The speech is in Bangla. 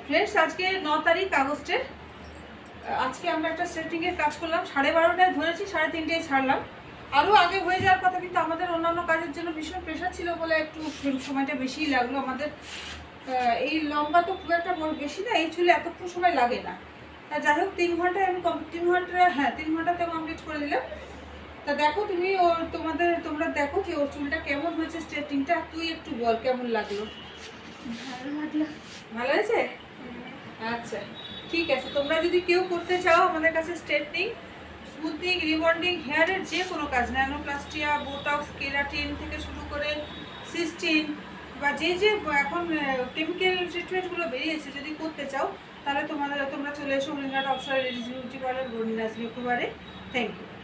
ফ্রেন্ডস, আজকে 9 তারিখ আগস্টের। আজকে আমরা একটা স্ট্রেটিংয়ের কাজ করলাম, 12:30টায় ধরেছি, 3:30টায় ছাড়লাম। আরও আগে হয়ে যাওয়ার কথা, কিন্তু আমাদের অন্যান্য কাজের জন্য ভীষণ প্রেশার ছিল বলে একটু সময়টা বেশিই লাগলো আমাদের। এই লম্বা তো খুব একটা বেশি না, এই চুলে এতক্ষণ সময় লাগে না। যাই হোক, 3 ঘন্টায় আমি 3 ঘন্টাতে কমপ্লিট করে দিলাম। তা দেখো তুমি তোমরা দেখো যে ওর চুলটা কেমন হয়েছে, স্ট্রেটিংটা। তুই একটু বল কেমন লাগলো। ভালো লাগলো। ভালো হয়েছে? আচ্ছা, ঠিক আছে। তোমরা যদি কেউ করতে চাও আমাদের কাছে স্ট্রেটনিং, স্মুথনিং, রিবন্ডিং, হেয়ারের যে কোনো কাজ, ন্যানোপ্লাস্টিয়া, বোটক্স, কেরাটিন থেকে শুরু করে সিস্টিন বা যে এখন কেমিক্যাল ট্রিটমেন্টগুলো বেরিয়েছে, যদি করতে চাও তাহলে তোমরা চলে এসো হরিণঘাট অপসরা লেডিস বিউটি পার্লার, বর্ণিল রাজবি। Thank you.